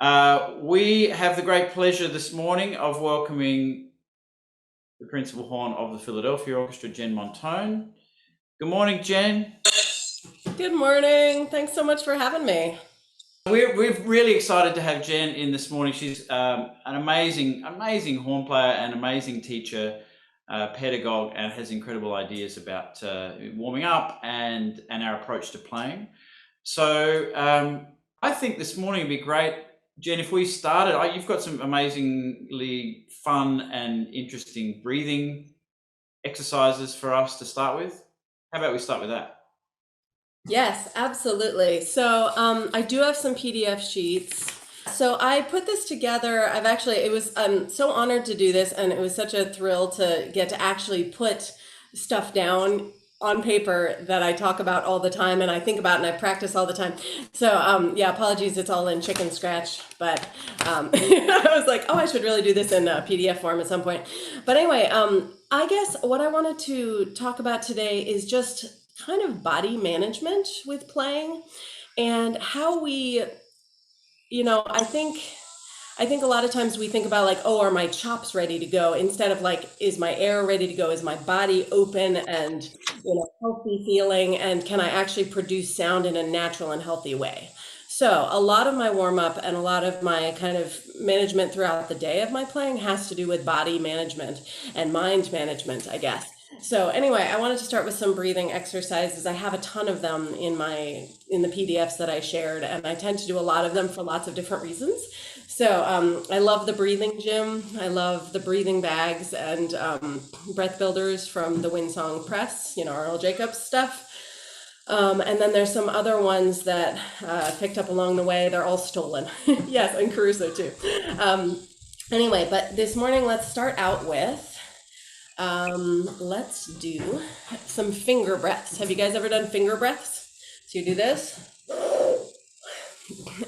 We have the great pleasure this morning of welcoming the principal horn of the Philadelphia Orchestra, Jen Montone. Good morning, Jen. Good morning. Thanks so much for having me. We're really excited to have Jen in this morning. She's an amazing horn player and amazing teacher, pedagogue, and has incredible ideas about warming up and our approach to playing. So I think this morning would be great, Jen, if we started. You've got some amazingly fun and interesting breathing exercises for us to start with. How about we start with that? Yes, absolutely. So I do have some PDF sheets. So I put this together. I'm so honored to do this, and it was such a thrill to get to actually put stuff down on paper that I talk about all the time and I think about and I practice all the time. So yeah, apologies, it's all in chicken scratch, but I was like, oh, I should really do this in PDF form at some point. But anyway, I guess what I wanted to talk about today is just kind of body management with playing and how we, I think a lot of times we think about like, oh, are my chops ready to go? Instead of like, is my air ready to go? Is my body open and, healthy feeling? And can I actually produce sound in a natural and healthy way? So a lot of my warm up and a lot of my kind of management throughout the day of my playing has to do with body management and mind management, I guess. So anyway, I wanted to start with some breathing exercises. I have a ton of them in the PDFs that I shared, and I tend to do a lot of them for lots of different reasons. So I love the breathing gym. I love the breathing bags and breath builders from the Windsong Press, Earl Jacobs stuff. And then there's some other ones that I picked up along the way. They're all stolen. Yes, and Caruso too. Anyway, but this morning let's start out with, let's do some finger breaths. Have you guys ever done finger breaths? So you do this.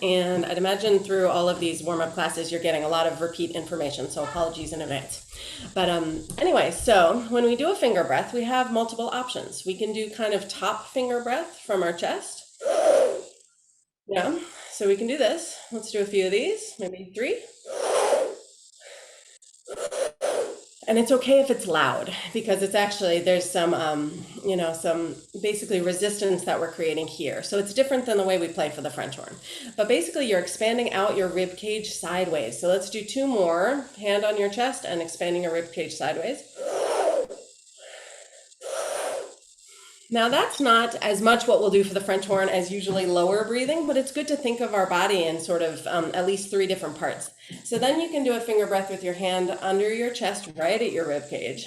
And I'd imagine through all of these warm-up classes, you're getting a lot of repeat information, so apologies in advance. But anyway, so when we do a finger breath, we have multiple options. We can do kind of top finger breath from our chest. Yeah, so we can do this. Let's do a few of these, maybe 3. And it's okay if it's loud because it's actually, there's some basically resistance that we're creating here. So it's different than the way we play for the French horn. But basically you're expanding out your rib cage sideways. So let's do 2 more, hand on your chest and expanding your rib cage sideways. Now that's not as much what we'll do for the French horn as usually lower breathing, but it's good to think of our body in sort of at least 3 different parts. So then you can do a finger breath with your hand under your chest, right at your rib cage.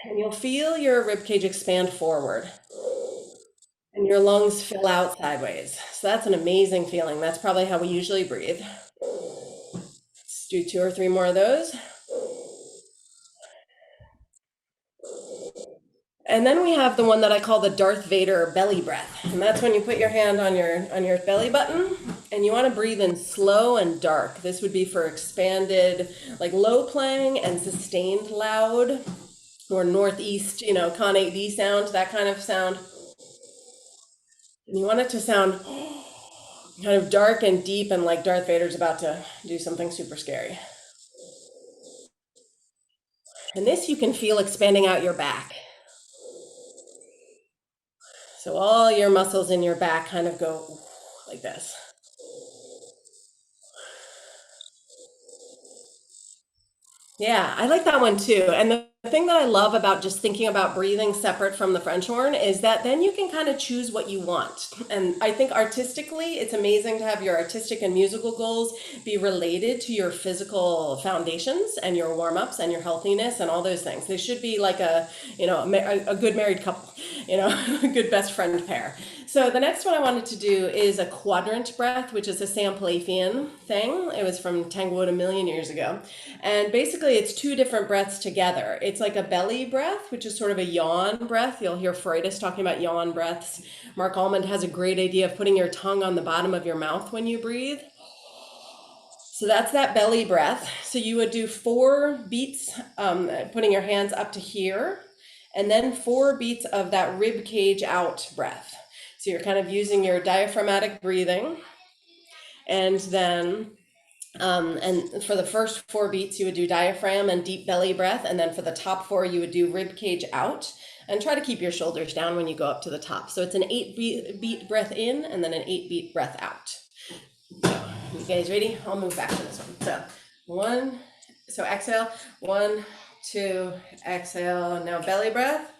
And you'll feel your rib cage expand forward and your lungs fill out sideways. So that's an amazing feeling. That's probably how we usually breathe. Let's do 2 or 3 more of those. And then we have the one that I call the Darth Vader belly breath. And that's when you put your hand on your belly button and you want to breathe in slow and dark. This would be for expanded, like low playing and sustained loud, or northeast, con 8D sound, that kind of sound. And you want it to sound kind of dark and deep and like Darth Vader's about to do something super scary. And this you can feel expanding out your back. So all your muscles in your back kind of go like this. Yeah, I like that one too. And the thing that I love about just thinking about breathing separate from the French horn is that then you can kind of choose what you want. And I think artistically, it's amazing to have your artistic and musical goals be related to your physical foundations and your warm-ups and your healthiness and all those things. They should be like a good married couple, a good best friend pair. So the next one I wanted to do is a quadrant breath, which is a Sam Palafian thing. It was from Tanglewood a million years ago. And basically it's 2 different breaths together. It's like a belly breath, which is sort of a yawn breath. You'll hear Freudis talking about yawn breaths. Mark Almond has a great idea of putting your tongue on the bottom of your mouth when you breathe. So that's that belly breath. So you would do 4 beats, putting your hands up to here, and then 4 beats of that rib cage out breath. So you're kind of using your diaphragmatic breathing. And then and for the first 4 beats, you would do diaphragm and deep belly breath. And then for the top 4, you would do rib cage out and try to keep your shoulders down when you go up to the top. So it's an 8-beat breath in and then an 8-beat breath out. So you guys ready? I'll move back to this one. So exhale, 1, 2, exhale. Now belly breath.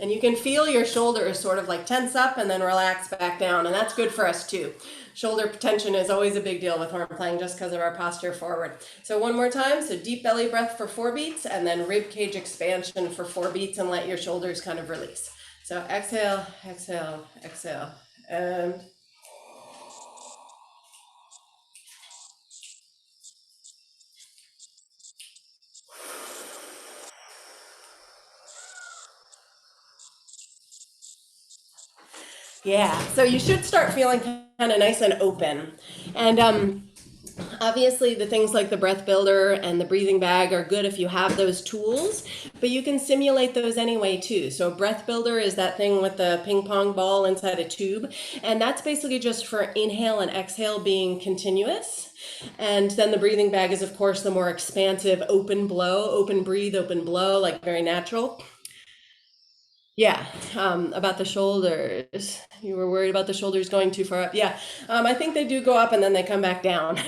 And you can feel your shoulders sort of like tense up and then relax back down. And that's good for us too. Shoulder tension is always a big deal with horn playing just because of our posture forward. So one more time. So deep belly breath for 4 beats and then rib cage expansion for 4 beats and let your shoulders kind of release. So exhale, exhale, exhale. And yeah, so you should start feeling kind of nice and open. And obviously, the things like the breath builder and the breathing bag are good if you have those tools, but you can simulate those anyway too. So, breath builder is that thing with the ping pong ball inside a tube, and that's basically just for inhale and exhale being continuous. And then the breathing bag is, of course, the more expansive open blow, open breathe, open blow, like very natural. Yeah, about the shoulders. You were worried about the shoulders going too far up. Yeah, I think they do go up and then they come back down.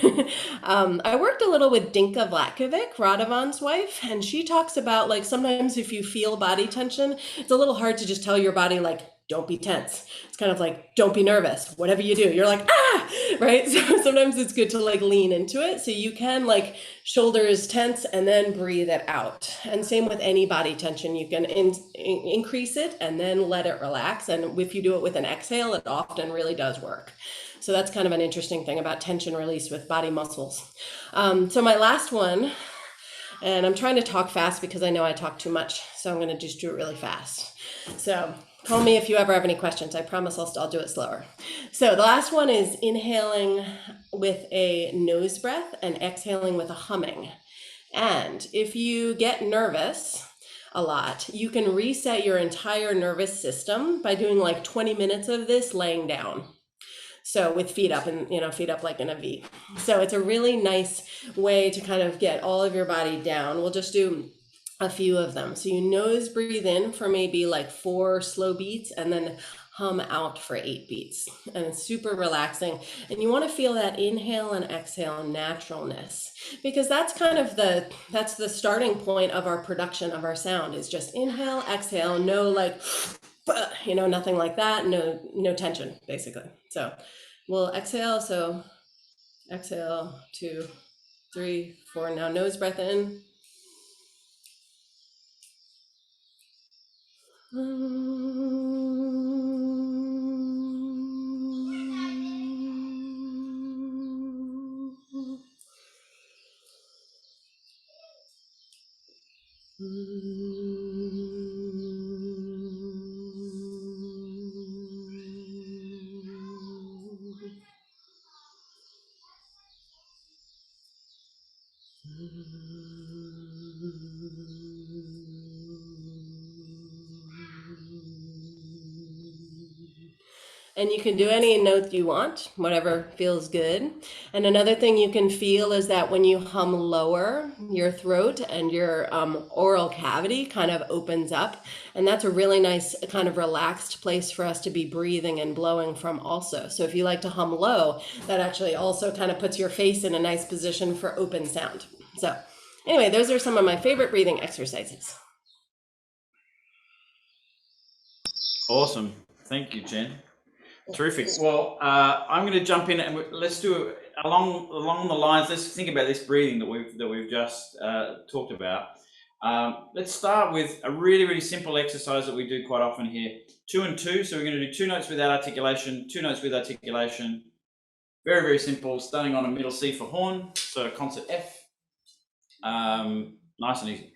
I worked a little with Dinka Vlakovic, Radovan's wife, and she talks about like sometimes if you feel body tension, it's a little hard to just tell your body like, don't be tense. It's kind of like, don't be nervous. Whatever you do, you're like, ah, right? So sometimes it's good to like lean into it. So you can like shoulders tense and then breathe it out. And same with any body tension, you can increase it and then let it relax. And if you do it with an exhale, it often really does work. So that's kind of an interesting thing about tension release with body muscles. So my last one, and I'm trying to talk fast because I know I talk too much. So I'm going to just do it really fast. So call me if you ever have any questions. I promise I'll do it slower. So the last one is inhaling with a nose breath and exhaling with a humming. And if you get nervous a lot, you can reset your entire nervous system by doing like 20 minutes of this laying down. So with feet up and, feet up like in a V. So it's a really nice way to kind of get all of your body down. We'll just do a few of them. So you nose breathe in for maybe like 4 slow beats and then hum out for 8 beats. And it's super relaxing. And you want to feel that inhale and exhale naturalness, because that's kind of that's the starting point of our production of our sound is just inhale, exhale, no like, nothing like that. No tension basically. So we'll exhale. So exhale, 2, 3, 4. Now nose breath in. And you can do any note you want, whatever feels good. And another thing you can feel is that when you hum lower, your throat and your oral cavity kind of opens up. And that's a really nice kind of relaxed place for us to be breathing and blowing from also. So if you like to hum low, that actually also kind of puts your face in a nice position for open sound. So anyway, those are some of my favorite breathing exercises. Awesome. Thank you, Jen. Terrific. Well, I'm going to jump in and let's do along the lines. Let's think about this breathing that we've just talked about. Let's start with a really simple exercise that we do quite often here. 2 and 2. So we're going to do 2 notes without articulation, 2 notes with articulation. Very simple. Starting on a middle C for horn. So concert F. Nice and easy.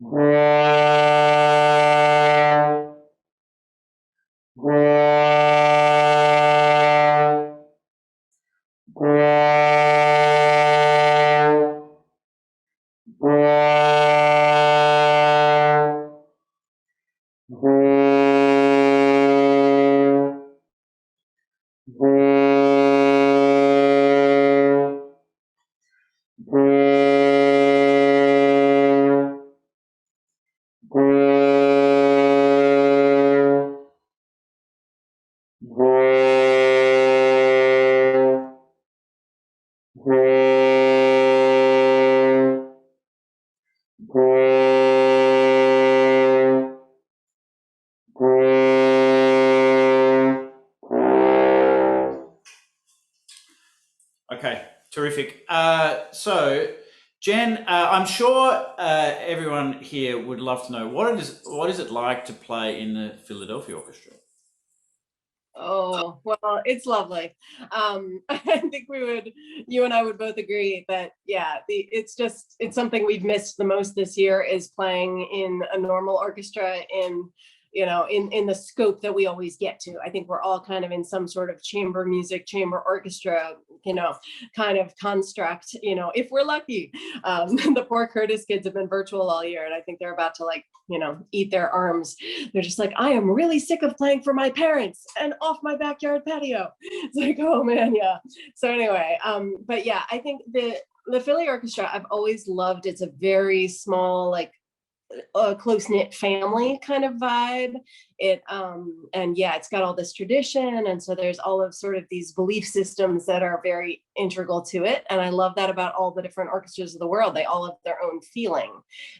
Okay, terrific. So, Jen, I'm sure everyone here would love to know what is it like to play in the Philadelphia Orchestra? Oh, well, it's lovely. I think you and I would both agree that, yeah, it's something we've missed the most this year is playing in a normal orchestra in the scope that we always get to. I think we're all kind of in some sort of chamber music, chamber orchestra, kind of construct, if we're lucky. The poor Curtis kids have been virtual all year, and I think they're about to eat their arms. They're just like, I am really sick of playing for my parents and off my backyard patio. It's like, oh man, yeah. So anyway, but yeah, I think the Philly Orchestra I've always loved. It's a very small, like a close-knit family kind of vibe. And yeah, it's got all this tradition, and so there's all of sort of these belief systems that are very integral to it. And I love that about all the different orchestras of the world. They all have their own feeling,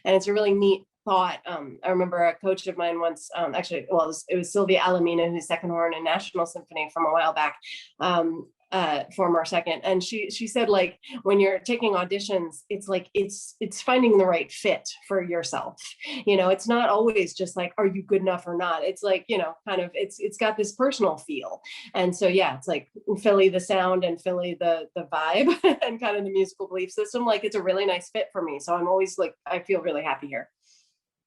and it's a really neat thought. I remember a coach of mine once, actually, well, it was Sylvia Alamina, who's second horn in National Symphony from a while back, former second, and she said, like, when you're taking auditions, it's like it's finding the right fit for yourself. It's not always just like, are you good enough or not? It's like, kind of, it's got this personal feel. And so yeah, it's like Philly the sound and Philly the vibe and kind of the musical belief system. Like, it's a really nice fit for me. So I'm always like, I feel really happy here.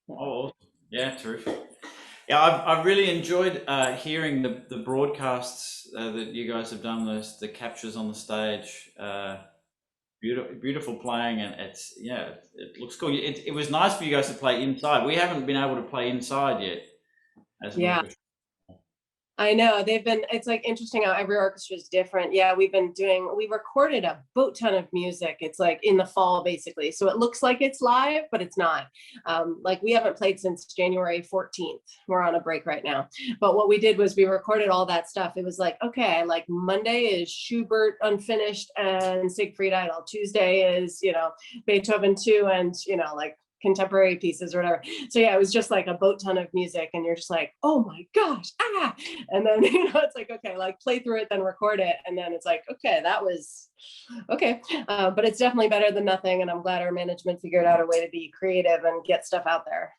Oh, awesome. Yeah, terrific. Yeah, I've really enjoyed hearing the broadcasts that you guys have done, the captures on the stage. Beautiful playing, and it looks cool. It was nice for you guys to play inside. We haven't been able to play inside yet as an Yeah. orchestra. I know it's like interesting how every orchestra is different. Yeah, we recorded a boat ton of music. It's like in the fall, basically. So it looks like it's live, but it's not. Like, we haven't played since January 14th. We're on a break right now. But what we did was we recorded all that stuff. It was like, okay, like Monday is Schubert Unfinished and Siegfried Idle. Tuesday is, Beethoven 2 and, like contemporary pieces or whatever. So yeah, it was just like a boat ton of music, and you're just like, oh my gosh, and then it's like, okay, like play through it, then record it, and then it's like, okay, that was okay. But it's definitely better than nothing, and I'm glad our management figured out a way to be creative and get stuff out there.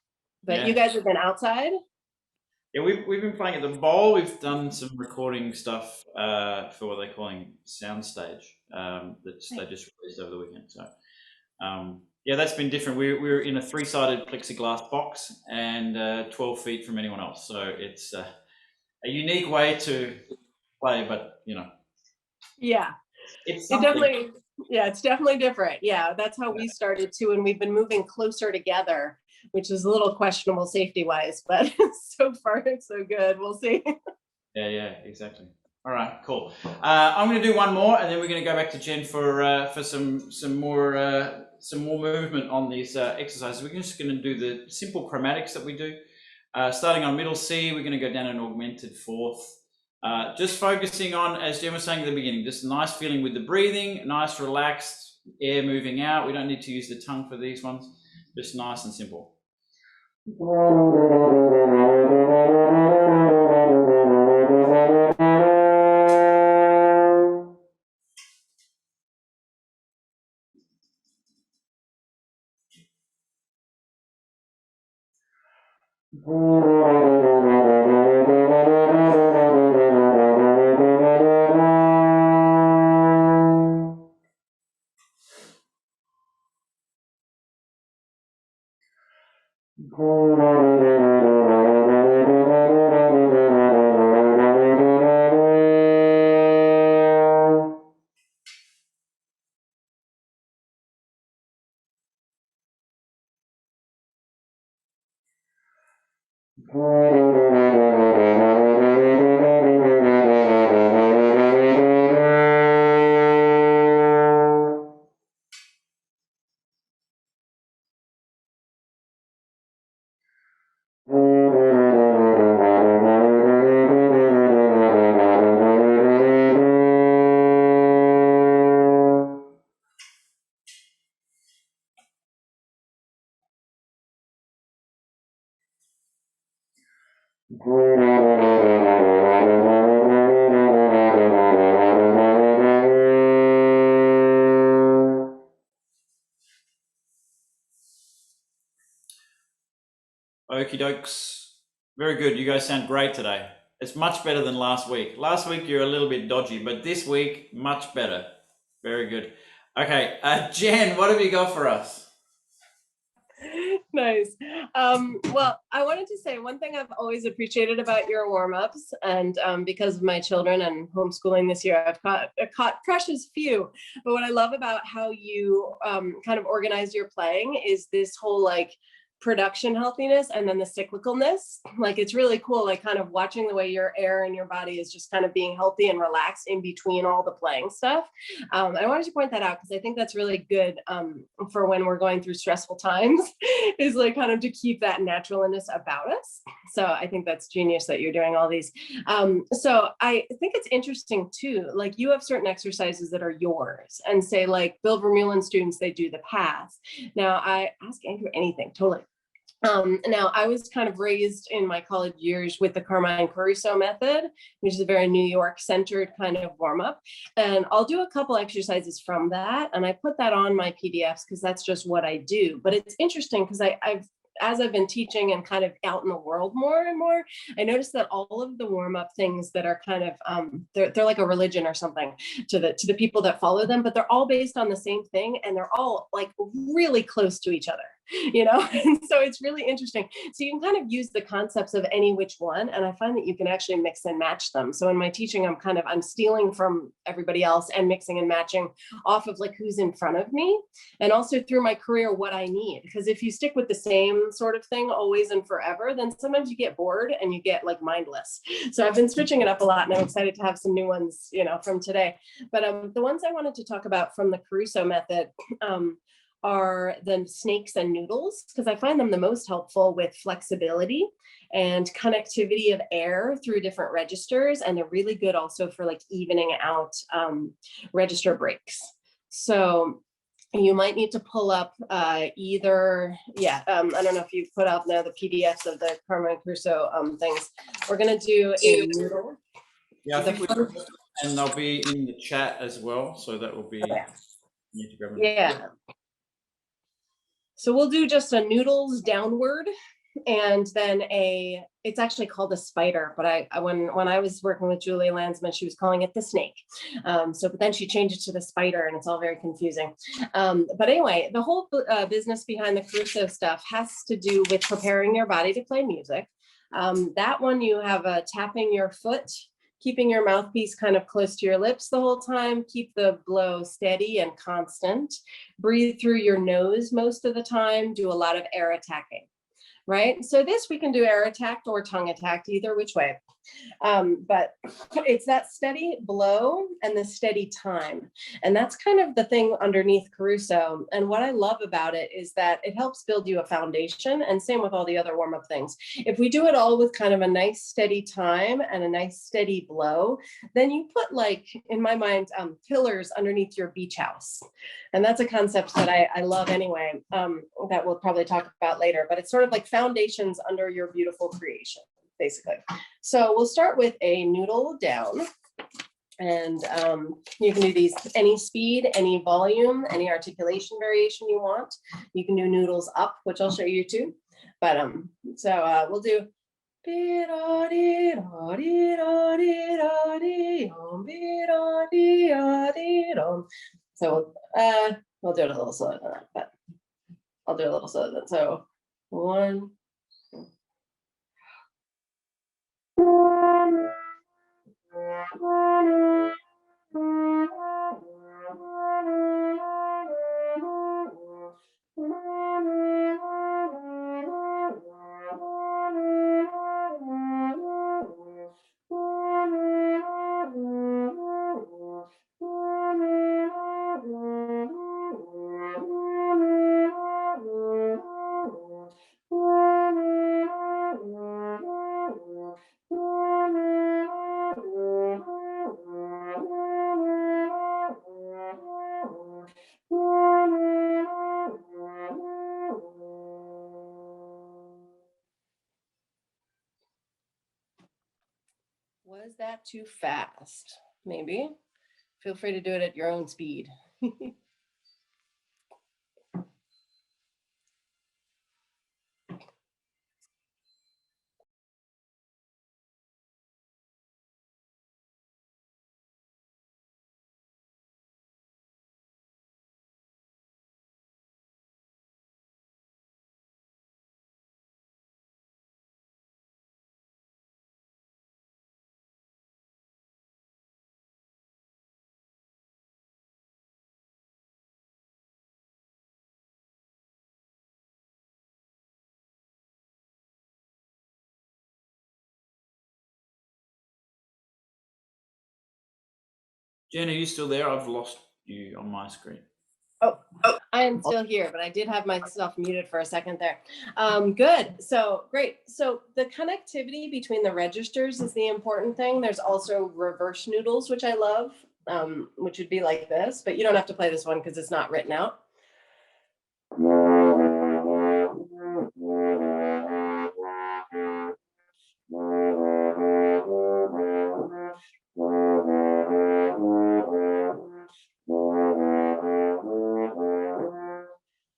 But Yeah, you guys have been outside? yeah. We've been playing at the Bowl. We've done some recording stuff for what they're calling Soundstage. That they just released over the weekend. So. Yeah, that's been different. We're in a three-sided plexiglass box and 12 feet from anyone else. So it's a unique way to play, but Yeah, it's it something. definitely, yeah, it's definitely different. Yeah, that's how we started too, and we've been moving closer together, which is a little questionable safety wise, but so far it's so good. We'll see. Yeah, exactly. All right, cool. I'm going to do one more, and then we're going to go back to Jen for some more movement on these exercises. We're just going to do the simple chromatics that we do. Starting on middle C, we're going to go down an augmented fourth. Just focusing on, as Jen was saying at the beginning, just nice feeling with the breathing, nice relaxed air moving out. We don't need to use the tongue for these ones. Just nice and simple. Okie dokes. Very good. You guys sound great today. It's much better than last week. Last week you're a little bit dodgy, but this week, much better. Very good. Okay, Jen, what have you got for us? Nice. Well, I wanted to say one thing I've always appreciated about your warm-ups, and because of my children and homeschooling this year, I've caught precious few. But what I love about how you kind of organize your playing is this whole like production healthiness and then the cyclicalness. Like it's really cool, like kind of watching the way your air in your body is just kind of being healthy and relaxed in between all the playing stuff. I wanted to point that out because I think that's really good for when we're going through stressful times is like kind of to keep that naturalness about us. So I think that's genius that you're doing all these. So I think it's interesting too, like you have certain exercises that are yours and say like Bill Vermeulen students, they do the path. Now I ask Andrew anything, totally. Now, I was kind of raised in my college years with the Carmine Caruso method, which is a very New York centered kind of warm up. And I'll do a couple exercises from that. And I put that on my PDFs because that's just what I do. But it's interesting because as I've been teaching and kind of out in the world more and more, I noticed that all of the warm-up things that are kind of they're like a religion or something to the people that follow them, but they're all based on the same thing and they're all like really close to each other. And so it's really interesting. So you can kind of use the concepts of any which one, and I find that you can actually mix and match them. So in my teaching, I'm stealing from everybody else and mixing and matching off of like who's in front of me, and also through my career what I need. Because if you stick with the same sort of thing always and forever, then sometimes you get bored and you get like mindless. So I've been switching it up a lot, and I'm excited to have some new ones, from today. But the ones I wanted to talk about from the Caruso method are the snakes and noodles, because I find them the most helpful with flexibility and connectivity of air through different registers. And they're really good also for like evening out register breaks. So you might need to pull up I don't know if you've put up now the PDFs of the Carmine Caruso things. We're gonna do a noodle. Yeah, I think we and they'll be in the chat as well. So that will be, you need to grab them. Yeah. So we'll do just a noodles downward, and then it's actually called a spider, but when I was working with Julie Landsman, she was calling it the snake. But then she changed it to the spider, and it's all very confusing. But anyway, the whole business behind the Caruso stuff has to do with preparing your body to play music. That one you have tapping your foot, keeping your mouthpiece kind of close to your lips the whole time, keep the blow steady and constant, breathe through your nose most of the time, do a lot of air attacking, right? So this we can do air attacked or tongue attacked, either which way. But it's that steady blow and the steady time. And that's kind of the thing underneath Caruso. And what I love about it is that it helps build you a foundation, and same with all the other warm-up things. If we do it all with kind of a nice steady time and a nice steady blow, then you put, like, in my mind, pillars underneath your beach house. And that's a concept that I love anyway, that we'll probably talk about later, but it's sort of like foundations under your beautiful creation, basically. So we'll start with a noodle down, and you can do these any speed, any volume, any articulation variation you want. You can do noodles up, which I'll show you too. But we'll do. So we'll do it a little slower than that, but I'll do a little slower than that. So 1. Was that too fast? Maybe. Feel free to do it at your own speed. Jen, are you still there? I've lost you on my screen. Oh, I am still here, but I did have myself muted for a second there. Good. So great. So the connectivity between the registers is the important thing. There's also reverse noodles, which I love, which would be like this, but you don't have to play this one because it's not written out.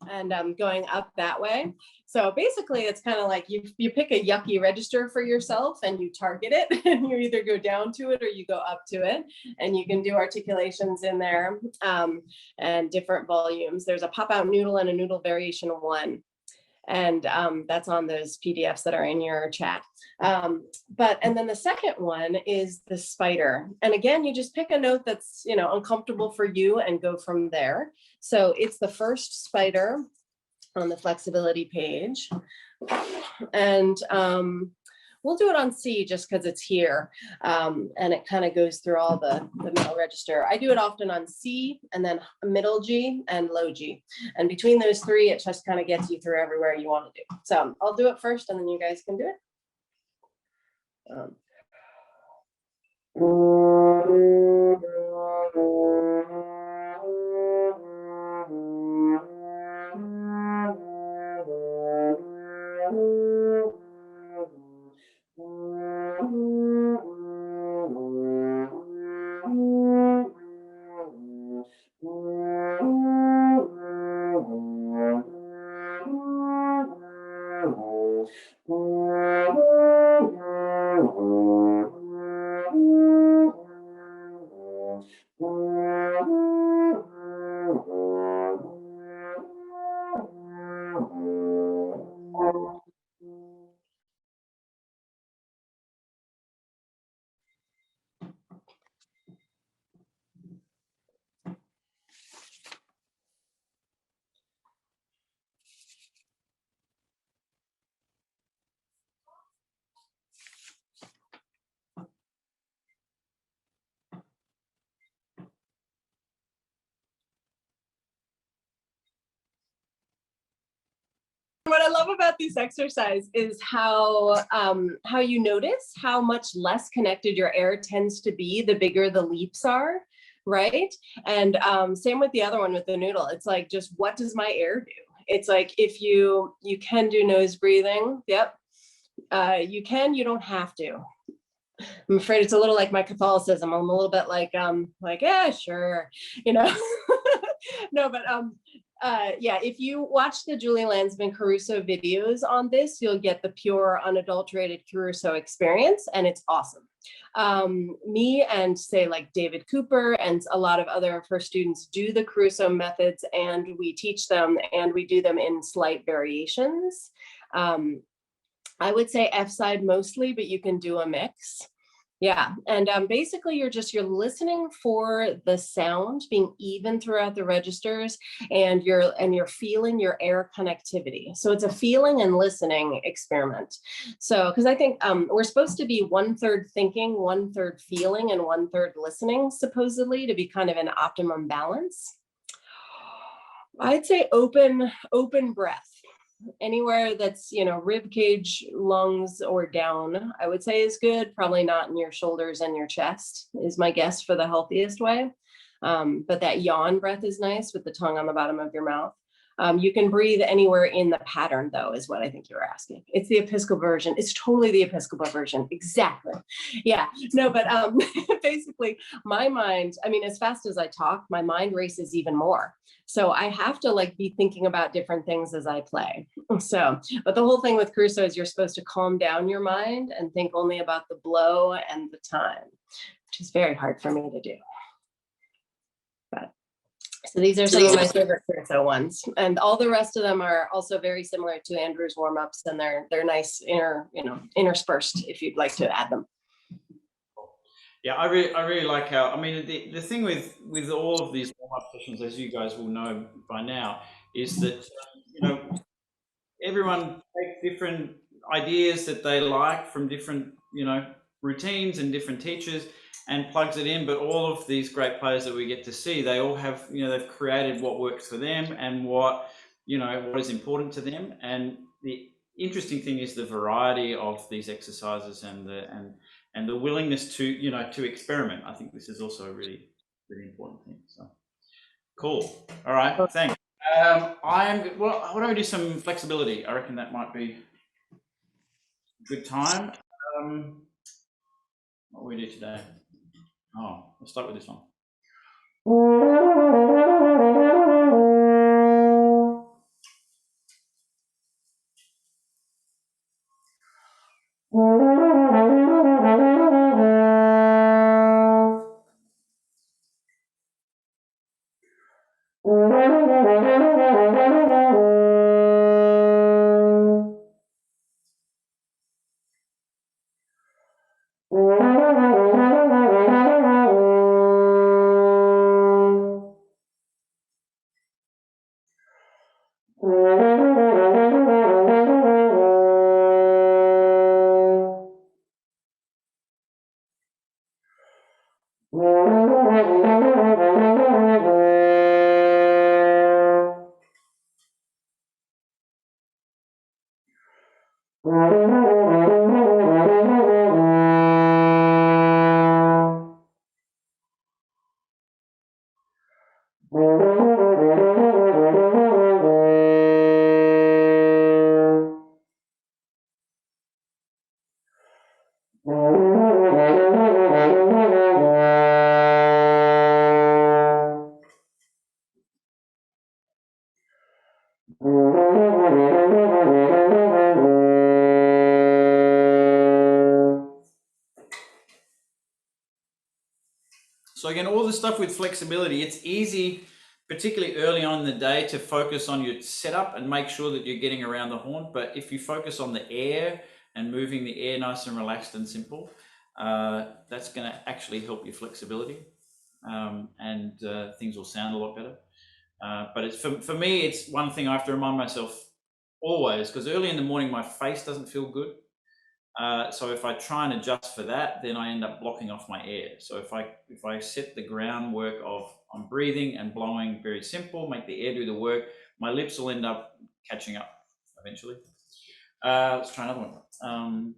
And going up that way. So basically it's kind of like you pick a yucky register for yourself and you target it and you either go down to it or you go up to it, and you can do articulations in there and different volumes. There's a pop out noodle and a noodle variation 1. And that's on those PDFs that are in your chat. And then the second one is the spider. And again, you just pick a note that's, uncomfortable for you and go from there. So it's the first spider on the flexibility page. And we'll do it on C just because it's here. And it kind of goes through all the middle register. I do it often on C and then middle G and low G. And between those 3, it just kind of gets you through everywhere you want to do. So I'll do it first and then you guys can do it. What I love about these exercises is how you notice how much less connected your air tends to be the bigger the leaps are, right? And same with the other one with the noodle. It's like, just what does my air do? It's like, if you can do nose breathing, yep, you can, you don't have to. I'm afraid it's a little like my Catholicism. I'm a little bit like, yeah, sure, no, but yeah, if you watch the Julie Landsman Caruso videos on this, you'll get the pure, unadulterated Caruso experience, and it's awesome. Me and say like David Cooper and a lot of other of her students do the Caruso methods, and we teach them and we do them in slight variations. I would say F side mostly, but you can do a mix. Yeah, and basically you're listening for the sound being even throughout the registers, and you're feeling your air connectivity. So it's a feeling and listening experiment. So because I think we're supposed to be 1/3 thinking, 1/3 feeling, and 1/3 listening, supposedly, to be kind of an optimum balance. I'd say open breath. Anywhere that's, rib cage, lungs, or down, I would say is good. Probably not in your shoulders and your chest is my guess for the healthiest way. But that yawn breath is nice with the tongue on the bottom of your mouth. You can breathe anywhere in the pattern, though, is what I think you were asking. It's the Episcopal version. It's totally the Episcopal version. Exactly. Yeah. No, but basically, my mind, I mean, as fast as I talk, my mind races even more. So I have to be thinking about different things as I play. So, but the whole thing with Crusoe is you're supposed to calm down your mind and think only about the blow and the time, which is very hard for me to do. But so these are some of my favorite Crusoe ones, and all the rest of them are also very similar to Andrew's warm-ups, and they're nice interspersed if you'd like to add them. Yeah, I really like how, I mean, the thing with all of these warm-up sessions, as you guys will know by now, is that everyone takes different ideas that they like from different routines and different teachers and plugs it in. But all of these great players that we get to see, they all have they've created what works for them and what is important to them. And the interesting thing is the variety of these exercises and the willingness to to experiment. I think this is also a really important thing. So cool. All right, thanks. Why don't we do some flexibility? I reckon that might be a good time. What will we do today? Oh, let's start with this one. So again, all the stuff with flexibility, it's easy, particularly early on in the day, to focus on your setup and make sure that you're getting around the horn. But if you focus on the air and moving the air nice and relaxed and simple, that's going to actually help your flexibility, and things will sound a lot better. But it's for me, it's one thing I have to remind myself always, because early in the morning my face doesn't feel good. So if I try and adjust for that, then I end up blocking off my air. So if I set the groundwork of I'm breathing and blowing very simple, make the air do the work, my lips will end up catching up eventually. Let's try another one.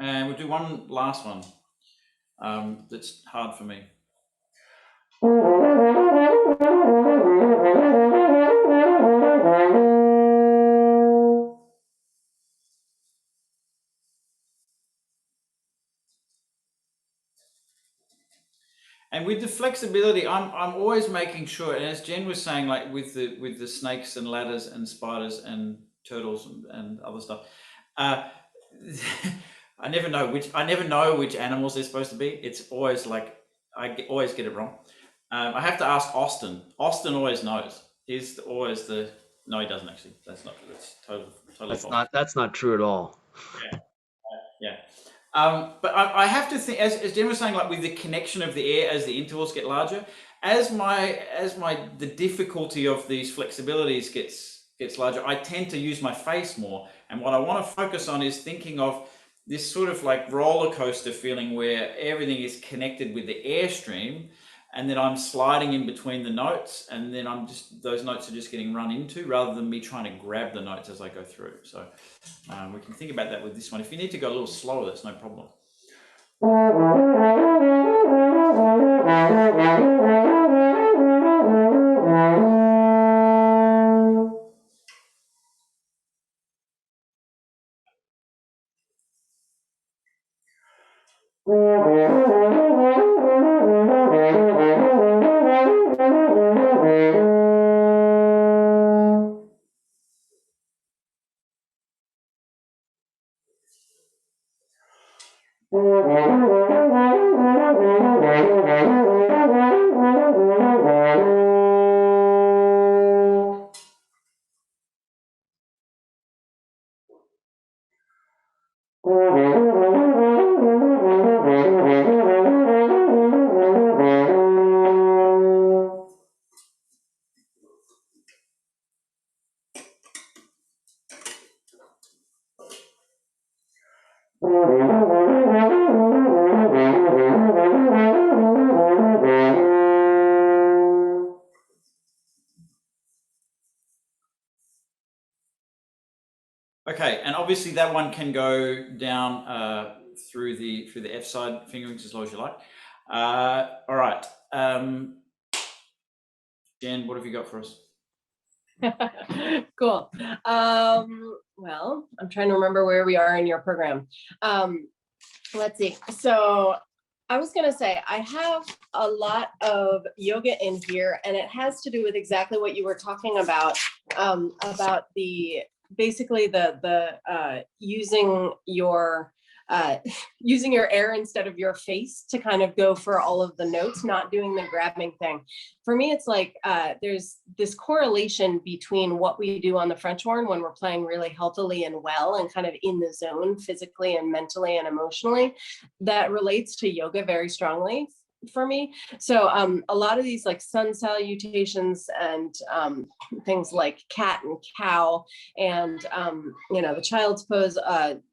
And we'll do one last one that's hard for me. And with the flexibility, I'm always making sure, and as Jen was saying, like with the snakes and ladders and spiders and turtles and other stuff, I never know which animals they're supposed to be. It's always like always get it wrong. I have to ask Austin. Austin always knows. He's always the no, he doesn't actually. That's not true. That's totally false. That's not true at all. Yeah. But I have to think, as Jen was saying, like with the connection of the air as the intervals get larger, as the difficulty of these flexibilities gets larger, I tend to use my face more. And what I want to focus on is thinking of this sort of like roller coaster feeling where everything is connected with the airstream, and then I'm sliding in between the notes, and then those notes are just getting run into rather than me trying to grab the notes as I go through. So we can think about that with this one. If you need to go a little slower, that's no problem. Okay, and obviously that one can go down through the F side fingerings as low as you like. All right, Jen, what have you got for us? Cool. Well, I'm trying to remember where we are in your program. Let's see. So I was going to say, I have a lot of yoga in here, and it has to do with exactly what you were talking about basically the using your air instead of your face to kind of go for all of the notes, not doing the grabbing thing. For me, it's like there's this correlation between what we do on the French horn when we're playing really healthily and well and kind of in the zone physically and mentally and emotionally that relates to yoga very strongly for me. So a lot of these like sun salutations and things like cat and cow and the child's pose,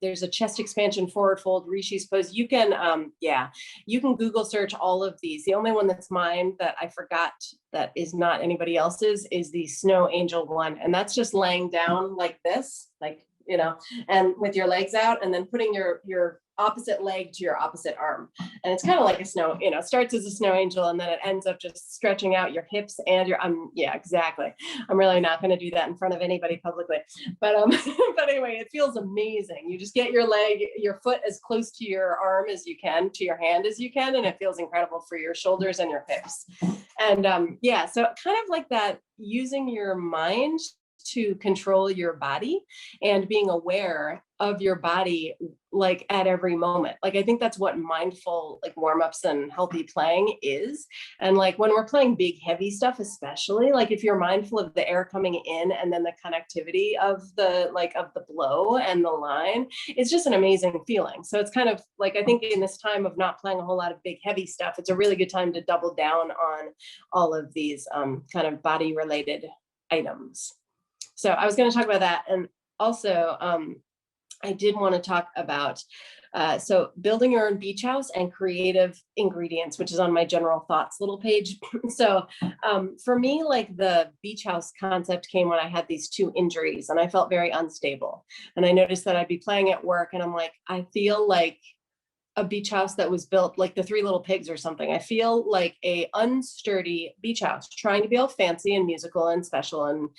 there's a chest expansion forward fold, Rishi's pose. You can you can Google search all of these. The only one that's mine that I forgot that is not anybody else's is the snow angel one, and that's just laying down like this, like and with your legs out and then putting your opposite leg to your opposite arm. And it's kind of like a snow, it starts as a snow angel and then it ends up just stretching out your hips and your, yeah, exactly. I'm really not going to do that in front of anybody publicly, but, but anyway, it feels amazing. You just get your foot as close to your arm as you can, to your hand as you can. And it feels incredible for your shoulders and your hips. And yeah, so kind of like that, using your mind to control your body and being aware of your body, like at every moment. Like, I think that's what mindful, like, warm-ups and healthy playing is. And like when we're playing big, heavy stuff, especially, like if you're mindful of the air coming in and then the connectivity of the, like, of the blow and the line, it's just an amazing feeling. So it's kind of like, I think in this time of not playing a whole lot of big, heavy stuff, it's a really good time to double down on all of these kind of body related items. So I was going to talk about that. And also, I did want to talk about, so building your own beach house and creative ingredients, which is on my general thoughts little page. So for me, like the beach house concept came when I had these 2 injuries and I felt very unstable. And I noticed that I'd be playing at work and I'm like, I feel like a beach house that was built like the 3 Little Pigs or something. I feel like a unsturdy beach house, trying to be all fancy and musical and special and,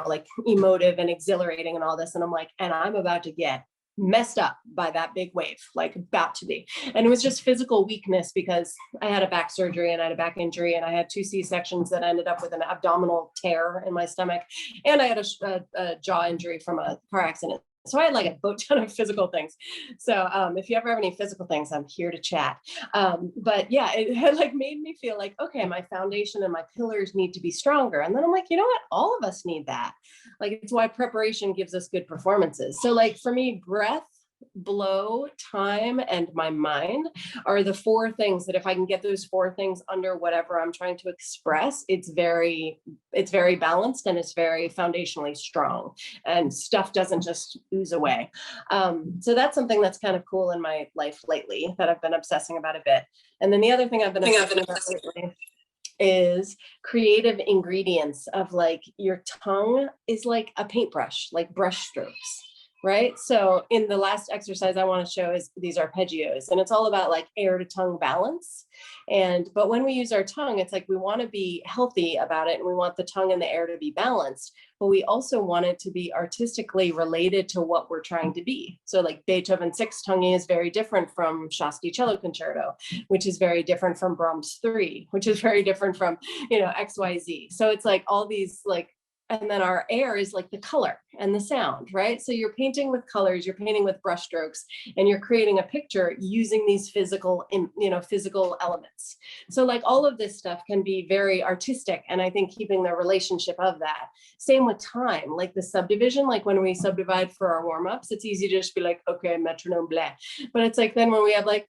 like emotive and exhilarating and all this. And I'm like, and I'm about to get messed up by that big wave, like about to be. And it was just physical weakness because I had a back surgery and I had a back injury and I had 2 C-sections that ended up with an abdominal tear in my stomach. And I had a jaw injury from a car accident. So I had like a boat ton of physical things. So if you ever have any physical things, I'm here to chat. But yeah, it had like made me feel like, okay, my foundation and my pillars need to be stronger. And then I'm like, you know what? All of us need that. Like, it's why preparation gives us good performances. So like for me, breath, blow, time, and my mind are the 4 things that if I can get those 4 things under whatever I'm trying to express, it's very balanced and it's very foundationally strong and stuff doesn't just ooze away. So that's something that's kind of cool in my life lately that I've been obsessing about a bit. And then the other thing I've been obsessing about lately is creative ingredients of, like, your tongue is like a paintbrush, like brush strokes. Right. So in the last exercise I want to show is these arpeggios, and it's all about like air to tongue balance. But when we use our tongue, it's like we want to be healthy about it and we want the tongue and the air to be balanced, but we also want it to be artistically related to what we're trying to be. So like Beethoven's 6th tongue is very different from Shasti Cello Concerto, which is very different from Brahms 3, which is very different from, XYZ. So it's like all these like, and then our air is like the color and the sound, right? So you're painting with colors, you're painting with brush strokes, and you're creating a picture using these physical elements. So like all of this stuff can be very artistic, and I think keeping the relationship of that. Same with time, like the subdivision, like when we subdivide for our warm-ups, it's easy to just be like, okay, metronome, blah. But it's like then when we have like,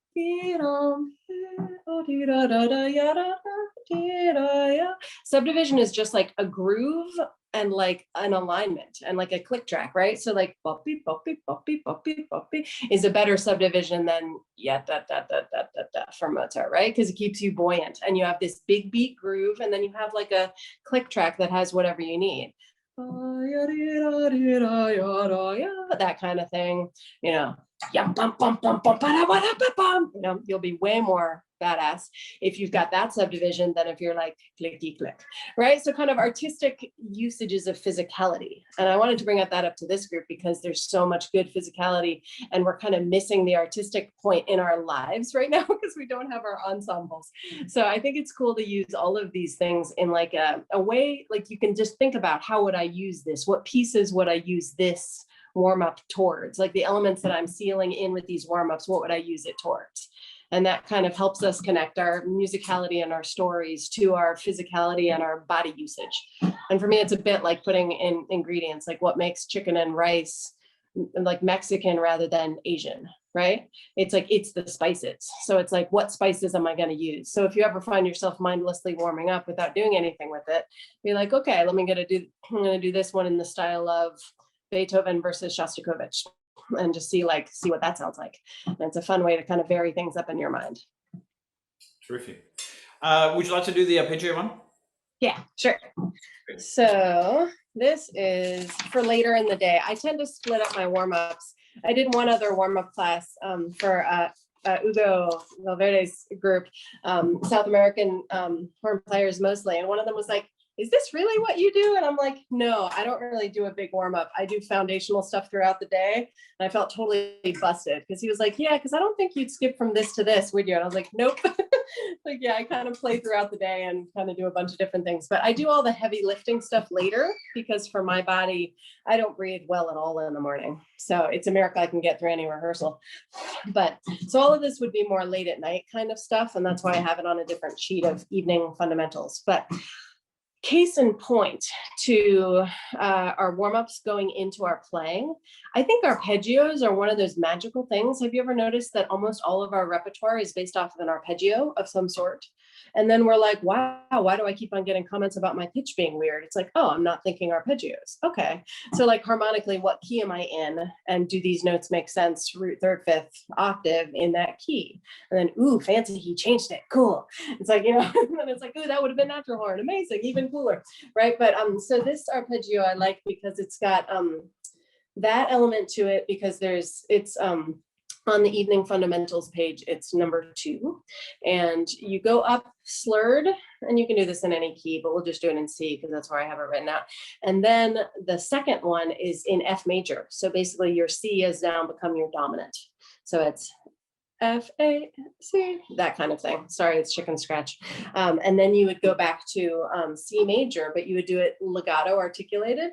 subdivision is just like a groove and like an alignment and like a click track, right? So like boppy, boppy, boppy, boppy, boppy is a better subdivision than from Mozart, right? Because it keeps you buoyant and you have this big beat groove and then you have like a click track that has whatever you need. That kind of thing, you'll be way more badass if you've got that subdivision than if you're like clicky click, right? So kind of artistic usages of physicality. And I wanted to bring that up to this group because there's so much good physicality and we're kind of missing the artistic point in our lives right now because we don't have our ensembles. So I think it's cool to use all of these things in like a way, like you can just think about how would I use this? What pieces would I use this warm-up towards? Like the elements that I'm sealing in with these warm-ups, what would I use it towards? And that kind of helps us connect our musicality and our stories to our physicality and our body usage. And for me, it's a bit like putting in ingredients, like what makes chicken and rice like Mexican rather than Asian, right? It's like, it's the spices. So it's like, what spices am I going to use? So if you ever find yourself mindlessly warming up without doing anything with it, be like, okay, I'm going to do this one in the style of Beethoven versus Shostakovich. And just see what that sounds like. And it's a fun way to kind of vary things up in your mind. Terrific. Would you like to do the arpeggio one? Yeah, sure. So this is for later in the day. I tend to split up my warm-ups I did one other warm-up class for Hugo Valverde's group, South American horn players mostly. And one of them was like, is this really what you do? And I'm like, no, I don't really do a big warm up. I do foundational stuff throughout the day. And I felt totally busted because he was like, yeah, because I don't think you'd skip from this to this, would you? And I was like, nope. Like, yeah, I kind of play throughout the day and kind of do a bunch of different things. But I do all the heavy lifting stuff later because for my body, I don't breathe well at all in the morning. So it's a miracle I can get through any rehearsal. But so all of this would be more late at night kind of stuff. And that's why I have it on a different sheet of evening fundamentals. But case in point to our warm-ups going into our playing, I think arpeggios are one of those magical things. Have you ever noticed that almost all of our repertoire is based off of an arpeggio of some sort? And then we're like, wow, why do I keep on getting comments about my pitch being weird? It's like, oh, I'm not thinking arpeggios. Okay. So like harmonically, what key am I in? And do these notes make sense? Root, third, fifth octave in that key. And then, ooh, fancy, he changed it. Cool. It's like, and then it's like, ooh, that would have been natural horn. Amazing, even cooler. Right. But so this arpeggio I like because it's got that element to it because it's on the evening fundamentals page, it's number 2, and you go up slurred, and you can do this in any key, but we'll just do it in C because that's where I have it written out. And then the second one is in F major. So basically your C is down, become your dominant. So it's F, A, C, that kind of thing. Sorry, it's chicken scratch. And then you would go back to C major, but you would do it legato articulated.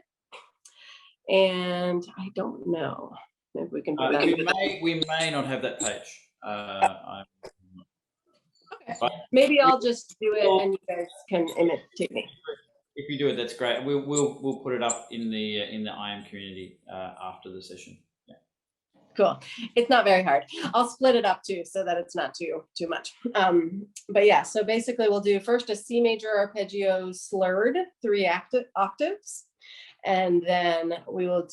And I don't know. Maybe we can do that. We may not have that page. Okay. Maybe I'll just do it and you guys can imitate me. If you do it, that's great. We'll put it up in the IM community after the session. Yeah. Cool. It's not very hard. I'll split it up too so that it's not too much. But yeah, so basically we'll do first a C major arpeggio slurred 3 octaves. And then we'll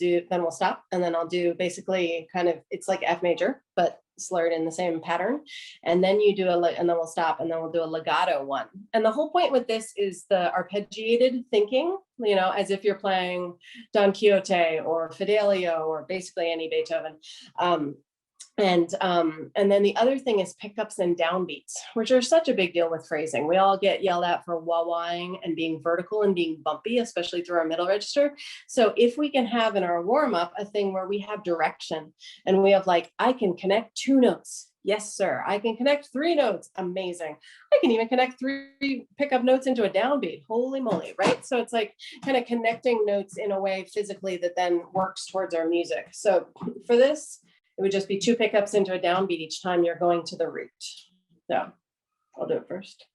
stop. And then I'll do basically kind of, it's like F major, but slurred in the same pattern. And then you do and then we'll stop and then we'll do a legato one. And the whole point with this is the arpeggiated thinking, as if you're playing Don Quixote or Fidelio or basically any Beethoven. And then the other thing is pickups and downbeats, which are such a big deal with phrasing. We all get yelled at for wah-wahing and being vertical and being bumpy, especially through our middle register. So if we can have in our warm-up a thing where we have direction and we have like, I can connect 2 notes. Yes, sir. I can connect 3 notes. Amazing. I can even connect 3 pickup notes into a downbeat. Holy moly, right? So it's like kind of connecting notes in a way physically that then works towards our music. So for this, it would just be 2 pickups into a downbeat each time you're going to the root. So I'll do it first.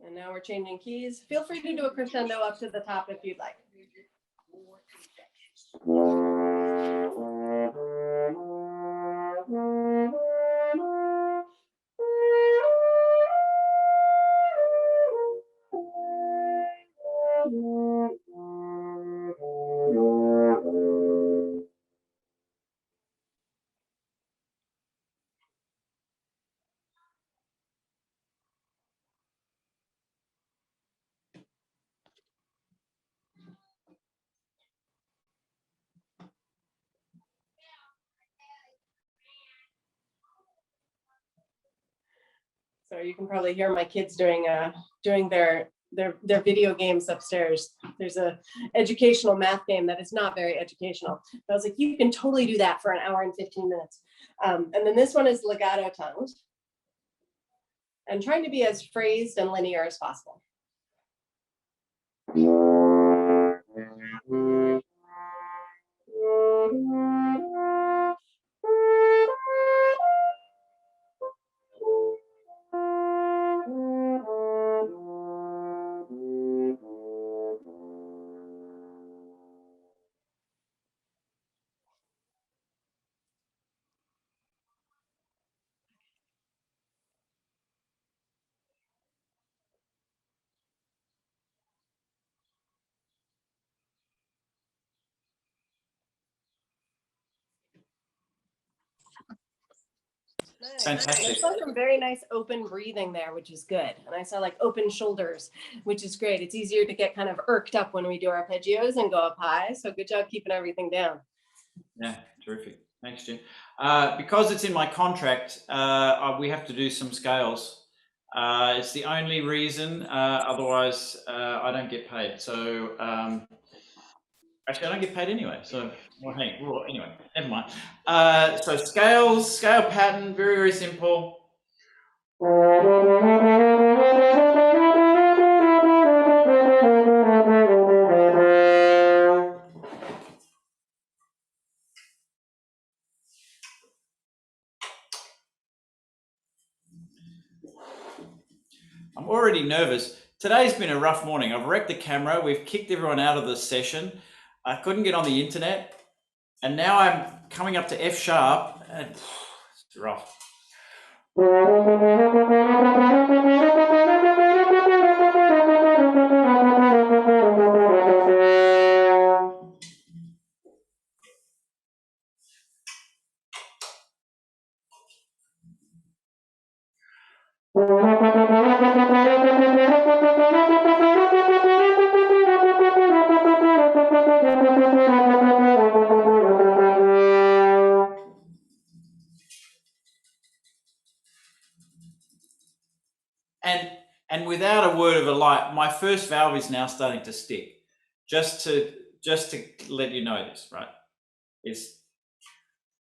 And now we're changing keys. Feel free to do a crescendo up to the top if you'd like. So you can probably hear my kids doing their video games upstairs. There's a educational math game that is not very educational. But I was like, you can totally do that for an hour and 15 minutes. And then this one is legato tongued and trying to be as phrased and linear as possible. I Fantastic. saw some very nice open breathing there, which is good. And I saw like open shoulders, which is great. It's easier to get kind of irked up when we do arpeggios and go up high. So good job keeping everything down. Yeah, terrific. Thanks, Jen. Because it's in my contract, we have to do some scales. It's the only reason. Otherwise, I don't get paid. So actually, I don't get paid anyway. So well, anyway, never mind. So scale pattern, very, very simple. I'm already nervous. Today's been a rough morning. I've wrecked the camera. We've kicked everyone out of the session. I couldn't get on the internet. And now I'm coming up to F sharp. And it's rough. And without a word of a lie, my first valve is now starting to stick. Just to let you know this, right?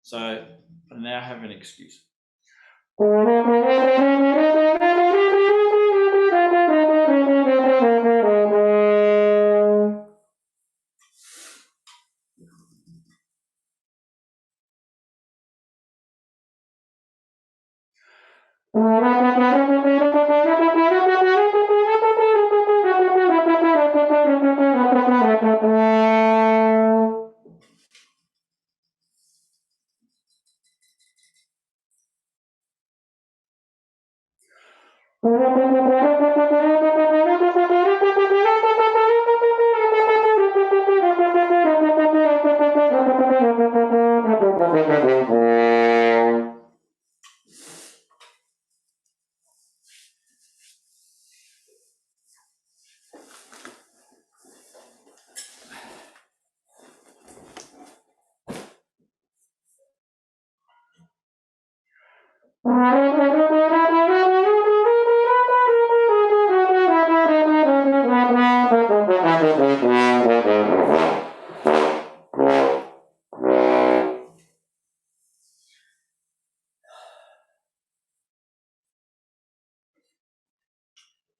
So I now have an excuse.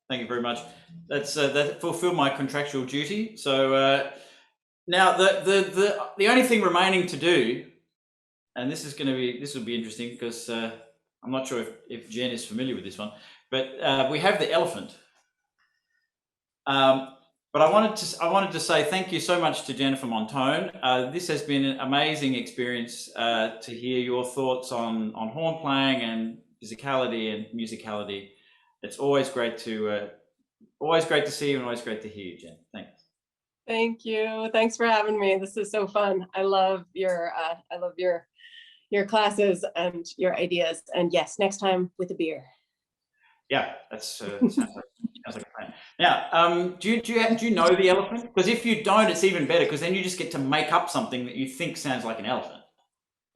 Thank you very much. That fulfilled my contractual duty. So now the only thing remaining to do, and this will be interesting because I'm not sure if Jen is familiar with this one, but we have the elephant. But I wanted to say thank you so much to Jennifer Montone. This has been an amazing experience to hear your thoughts on horn playing and physicality and musicality. It's always great to see you and always great to hear you, Jen. Thanks. Thank you. Thanks for having me. This is so fun. I love your classes and your ideas. And yes, next time with a beer. Yeah, that's sounds like a plan. Now, do you know the elephant? Because if you don't, it's even better because then you just get to make up something that you think sounds like an elephant.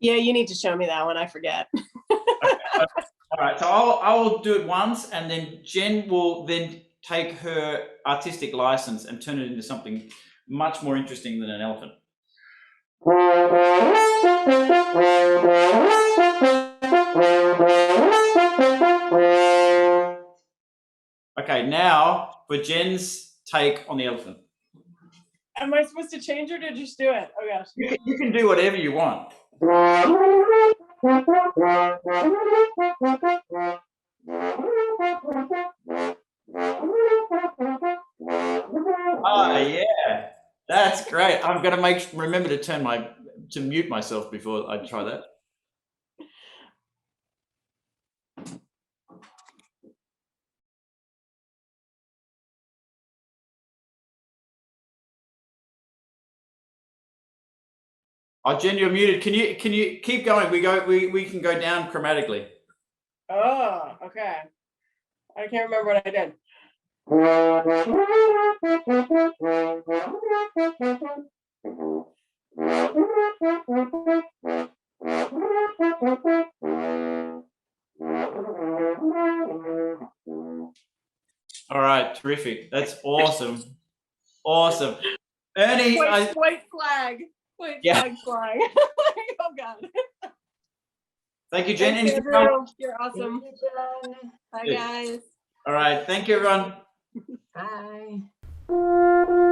Yeah, you need to show me that one. I forget. Okay. All right, so I will do it once, and then Jen will then take her artistic license and turn it into something much more interesting than an elephant. Okay, now for Jen's take on the elephant. Am I supposed to change it or just do it? Oh gosh. You can do whatever you want. Oh yeah, that's great. I'm gonna remember to mute myself before I try that. Oh, Jen, you're muted. Can you keep going? We can go down chromatically. Oh, okay. I can't remember what I did. All right, terrific. That's awesome. Awesome. Ernie, White flag. White yeah. flag flying. Oh God. Thank you, Jen. Thanks, Anything else? Andrew. You're awesome. Bye, Good. guys. All right. Thank you, everyone. Bye.